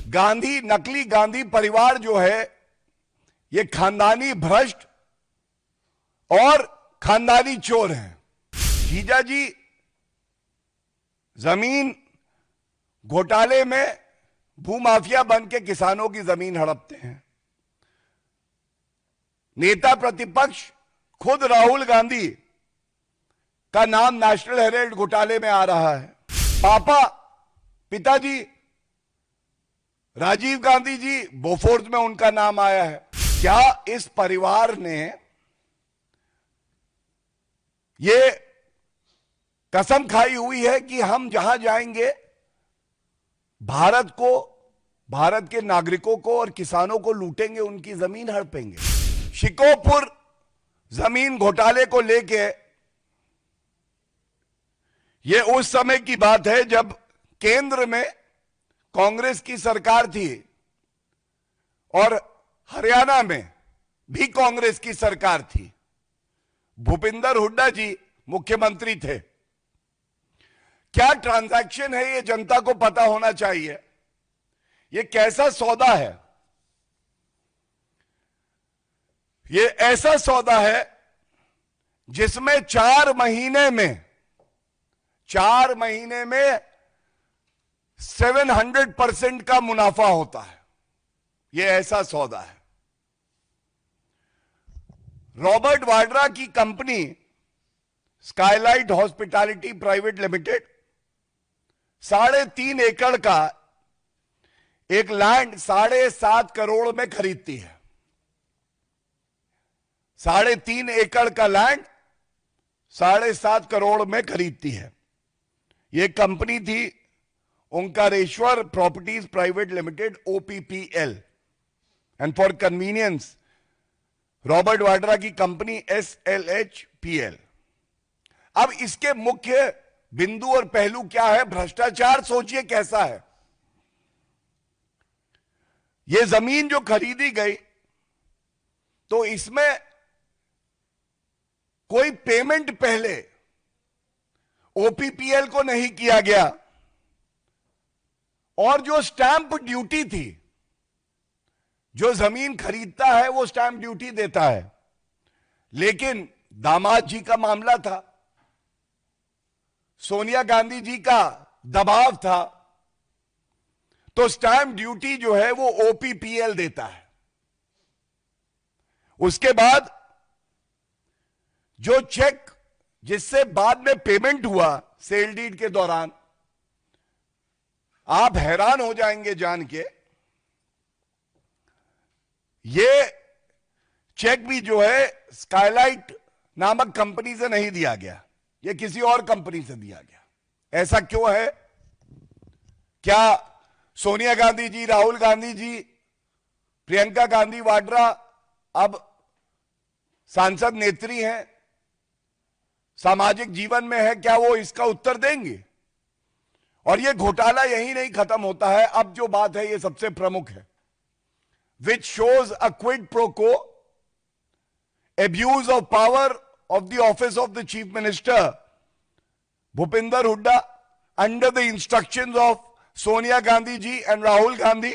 गांधी, नकली गांधी परिवार जो है ये खानदानी भ्रष्ट और खानदानी चोर हैं। जीजा जी जमीन घोटाले में भूमाफिया बन के किसानों की जमीन हड़पते हैं। नेता प्रतिपक्ष खुद राहुल गांधी का नाम नेशनल हेराल्ड घोटाले में आ रहा है। पिताजी राजीव गांधी जी बोफोर्स में उनका नाम आया है। क्या इस परिवार ने ये कसम खाई हुई है कि हम जहां जाएंगे भारत को, भारत के नागरिकों को और किसानों को लूटेंगे, उनकी जमीन हड़पेंगे? शिकोपुर जमीन घोटाले को लेके ये उस समय की बात है जब केंद्र में कांग्रेस की सरकार थी और हरियाणा में भी कांग्रेस की सरकार थी। भूपिंदर हुड्डा जी मुख्यमंत्री थे। क्या ट्रांजैक्शन है ये जनता को पता होना चाहिए। ये कैसा सौदा है? ये ऐसा सौदा है जिसमें 4 महीने में 700% का मुनाफा होता है। ये ऐसा सौदा है। रॉबर्ट वाड्रा की company Skylight hospitality private limited 3.5 एकड़ का एक लैंड 7.5 करोड़ में खरीदती है। 3.5 एकड़ का लैंड 7.5 करोड़ में खरीदती है। यह कंपनी थी Omkareshwar properties private limited, OPPL, and for convenience Robert Vadra की कंपनी SLHPL। अब इसके मुख्य बिंदु और पहलू क्या है? भ्रष्टाचार सोचिए कैसा है। यह जमीन जो खरीदी गई तो इसमें कोई पेमेंट पहले OPPL को नहीं किया गया और जो स्टैंप ड्यूटी थी, जो जमीन खरीदता है वो स्टैंप ड्यूटी देता है, लेकिन दामाद जी का मामला था, सोनिया गांधी जी का दबाव था, तो स्टैंप ड्यूटी जो है वो OPPL देता है। उसके बाद जो चेक जिससे बाद में पेमेंट हुआ सेल डीड के दौरान, आप हैरान हो जाएंगे जान के, ये चेक भी जो है स्काईलाइट नामक कंपनी से नहीं दिया गया, ये किसी और कंपनी से दिया गया। ऐसा क्यों है? क्या सोनिया गांधी जी, राहुल गांधी जी, प्रियंका गांधी वाड्रा अब सांसद नेत्री हैं, सामाजिक जीवन में है, क्या वो इसका उत्तर देंगे? और ये घोटाला यही नहीं खत्म होता है। अब जो बात है ये सबसे प्रमुख है, which shows a quid pro को, abuse of power of the office of the chief minister Bhupinder Hooda under the instructions of Sonia Gandhi ji and Rahul Gandhi.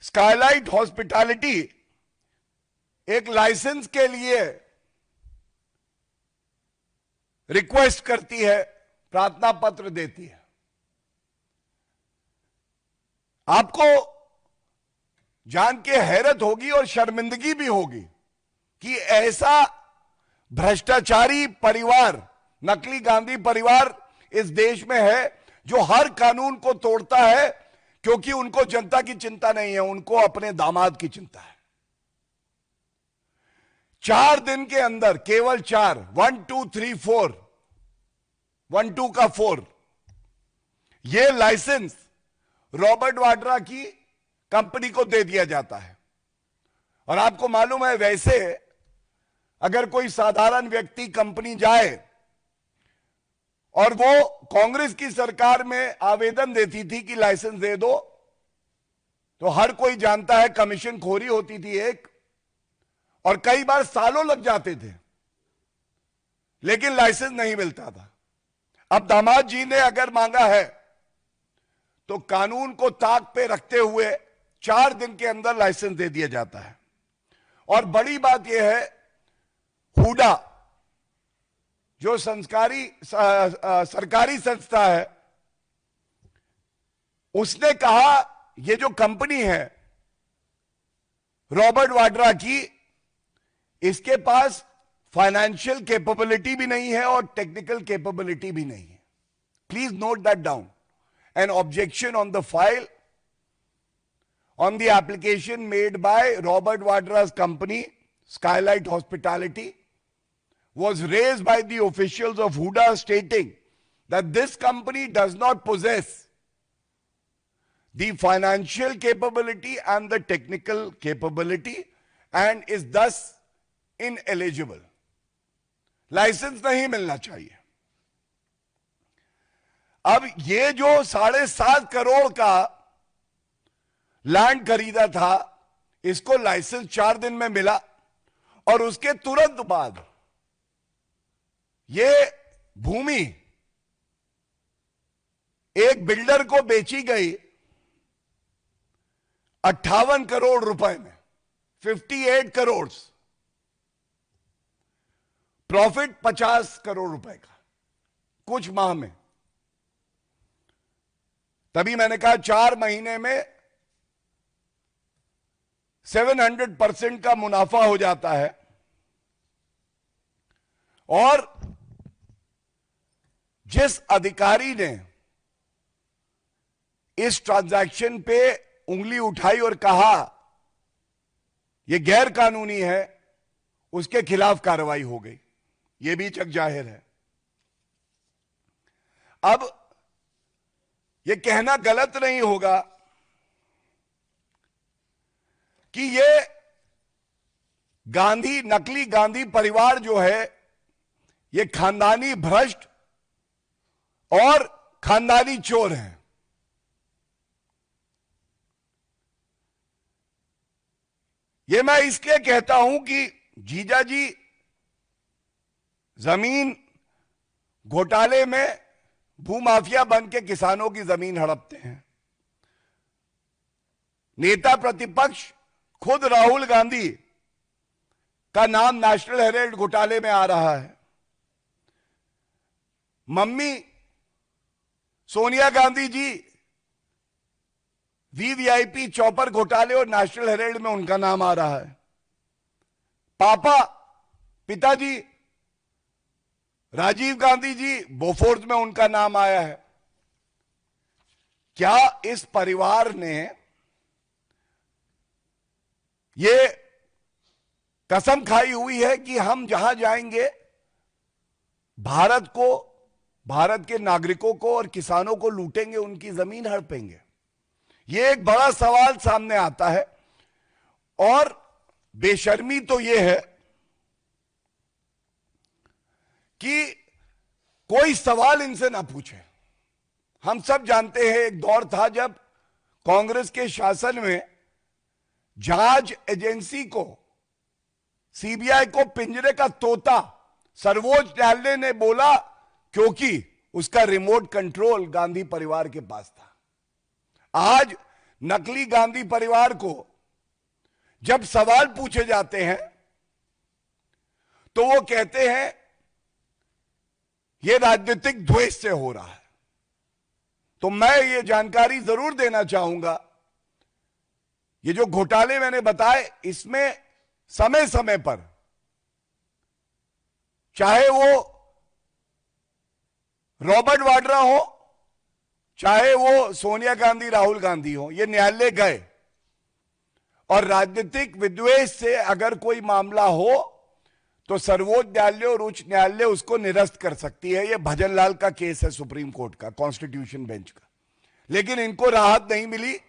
Skylight Hospitality एक लाइसेंस के लिए रिक्वेस्ट करती है, प्रार्थना पत्र देती है। आपको जान के हैरत होगी और शर्मिंदगी भी होगी कि ऐसा भ्रष्टाचारी परिवार, नकली गांधी परिवार इस देश में है जो हर कानून को तोड़ता है, क्योंकि उनको जनता की चिंता नहीं है, उनको अपने दामाद की चिंता है। 4 दिन के अंदर, केवल 4, 1 2 3 4, 1 2 का 4, यह लाइसेंस रॉबर्ट वाड्रा की कंपनी को दे दिया जाता है। और आपको मालूम है, वैसे अगर कोई साधारण व्यक्ति कंपनी जाए और वो कांग्रेस की सरकार में आवेदन देती थी कि लाइसेंस दे दो, तो हर कोई जानता है कमीशन खोरी होती थी एक, और कई बार सालों लग जाते थे, लेकिन लाइसेंस नहीं मिलता था। अब दामाद जी ने अगर मांगा है तो कानून को ताक पे रखते हुए 4 दिन के अंदर लाइसेंस दे दिया जाता है। और बड़ी बात यह है, हुडा जो सरकारी संस्था है, उसने कहा ये जो कंपनी है रॉबर्ट वाड्रा की, इसके पास फाइनेंशियल कैपेबिलिटी भी नहीं है और टेक्निकल कैपेबिलिटी भी नहीं है। Please note that down. N objection on the file on the application made by Robert Vadra's company, Skylight Hospitality, was raised by the officials of Huda stating that this company does not possess the financial capability and the technical capability and is thus ineligible. Licence नहीं मिलना चाहिए। अब ये जो 7.5 करोड़ का land खरीदा था, इसको लाइसेंस 4 दिन में मिला और उसके तुरंत बाद यह भूमि एक बिल्डर को बेची गई 58 करोड़ रुपए में, 58 करोड़, प्रॉफिट 50 करोड़ रुपए का कुछ माह में। तभी मैंने कहा 4 महीने में 700% का मुनाफा हो जाता है। और जिस अधिकारी ने इस ट्रांजैक्शन पे उंगली उठाई और कहा यह गैर कानूनी है, उसके खिलाफ कार्रवाई हो गई। यह भी जग जाहिर है। अब यह कहना गलत नहीं होगा कि ये नकली गांधी परिवार जो है, ये खानदानी भ्रष्ट और खानदानी चोर हैं। ये मैं इसलिए कहता हूं कि जीजाजी जमीन घोटाले में भूमाफिया बन के किसानों की जमीन हड़पते हैं। नेता प्रतिपक्ष खुद राहुल गांधी का नाम नेशनल हेराल्ड घोटाले में आ रहा है। Mummy Sonia Gandhi ji VVIP chopper घोटाले और नेशनल हेराल्ड में उनका नाम आ रहा है। पिताजी राजीव गांधी जी बोफोर्स में उनका नाम आया है। क्या इस परिवार ने ये कसम खाई हुई है कि हम जहां जाएंगे भारत को, भारत के नागरिकों को और किसानों को लूटेंगे, उनकी जमीन हड़पेंगे? ये एक बड़ा सवाल सामने आता है। और बेशर्मी तो ये है कि कोई सवाल इनसे ना पूछे। हम सब जानते हैं एक दौर था जब कांग्रेस के शासन में जांच एजेंसी को, सीबीआई को पिंजरे का तोता सर्वोच्च न्यायालय ने बोला, क्योंकि उसका रिमोट कंट्रोल गांधी परिवार के पास था। आज नकली गांधी परिवार को जब सवाल पूछे जाते हैं तो वो कहते हैं ये राजनीतिक द्वेष से हो रहा है। तो मैं ये जानकारी जरूर देना चाहूंगा, ये जो घोटाले मैंने बताए, इसमें समय समय पर, चाहे वो रॉबर्ट वाड्रा हो, चाहे वो सोनिया गांधी राहुल गांधी हो, ये न्यायालय गए और राजनीतिक विद्वेष से अगर कोई मामला हो तो सर्वोच्च न्यायालय और उच्च न्यायालय उसको निरस्त कर सकती है। ये भजनलाल का केस है सुप्रीम कोर्ट का, कॉन्स्टिट्यूशन बेंच का। लेकिन इनको राहत नहीं मिली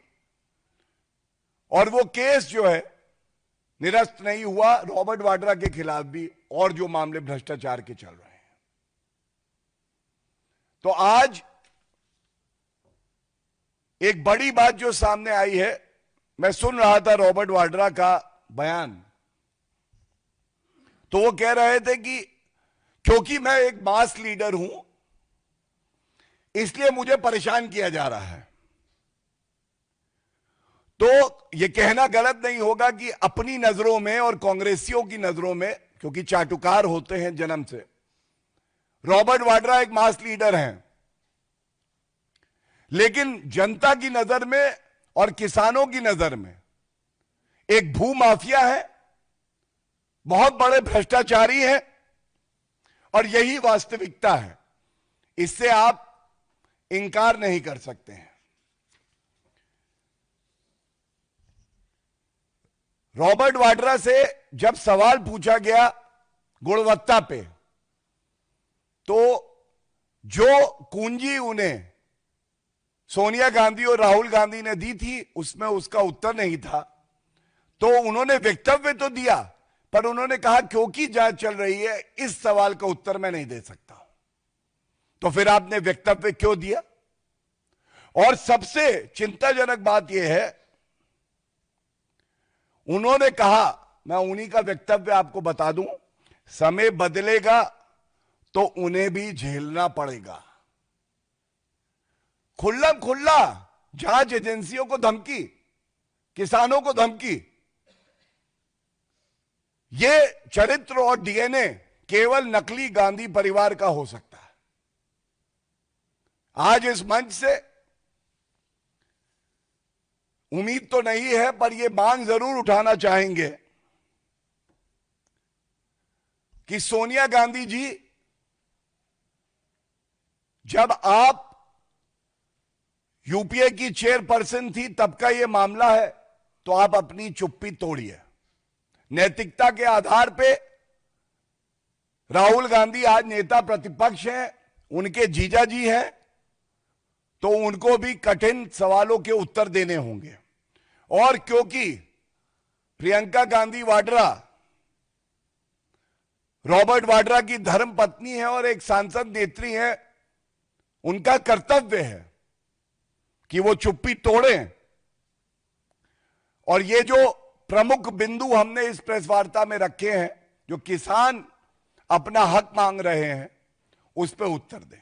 और वो केस जो है निरस्त नहीं हुआ। रॉबर्ट वाड्रा के खिलाफ भी और जो मामले भ्रष्टाचार के चल रहे हैं। तो आज एक बड़ी बात जो सामने आई है, मैं सुन रहा था रॉबर्ट वाड्रा का बयान, तो वो कह रहे थे कि क्योंकि मैं एक मास लीडर हूं इसलिए मुझे परेशान किया जा रहा है। तो यह कहना गलत नहीं होगा कि अपनी नजरों में और कांग्रेसियों की नजरों में, क्योंकि चाटुकार होते हैं जन्म से, रॉबर्ट वाड्रा एक मास लीडर हैं, लेकिन जनता की नजर में और किसानों की नजर में एक भू माफिया है, बहुत बड़े भ्रष्टाचारी हैं, और यही वास्तविकता है। इससे आप इनकार नहीं कर सकते हैं। रॉबर्ट वाड्रा से जब सवाल पूछा गया गुणवत्ता पे, तो जो कुंजी उन्हें सोनिया गांधी और राहुल गांधी ने दी थी उसमें उसका उत्तर नहीं था। तो उन्होंने वक्तव्य तो दिया, पर उन्होंने कहा क्योंकि जांच चल रही है इस सवाल का उत्तर मैं नहीं दे सकता। तो फिर आपने वक्तव्य क्यों दिया? और सबसे चिंताजनक बात यह है, उन्होंने कहा, मैं उन्हीं का वक्तव्य आपको बता दूं, समय बदलेगा तो उन्हें भी झेलना पड़ेगा। खुल्ला खुल्ला जांच एजेंसियों को धमकी, किसानों को धमकी। यह चरित्र और डीएनए केवल नकली गांधी परिवार का हो सकता है। आज इस मंच से उम्मीद तो नहीं है, पर यह मांग जरूर उठाना चाहेंगे कि सोनिया गांधी जी, जब आप यूपीए की चेयरपर्सन थी तब का यह मामला है, तो आप अपनी चुप्पी तोड़िए। नैतिकता के आधार पे राहुल गांधी आज नेता प्रतिपक्ष हैं, उनके जीजाजी हैं, तो उनको भी कठिन सवालों के उत्तर देने होंगे। और क्योंकि प्रियंका गांधी वाड्रा रॉबर्ट वाड्रा की धर्म पत्नी है और एक सांसद नेत्री है, उनका कर्तव्य है कि वो चुप्पी तोड़ें। और ये जो प्रमुख बिंदु हमने इस प्रेस वार्ता में रखे हैं, जो किसान अपना हक मांग रहे हैं, उस पर उत्तर दें।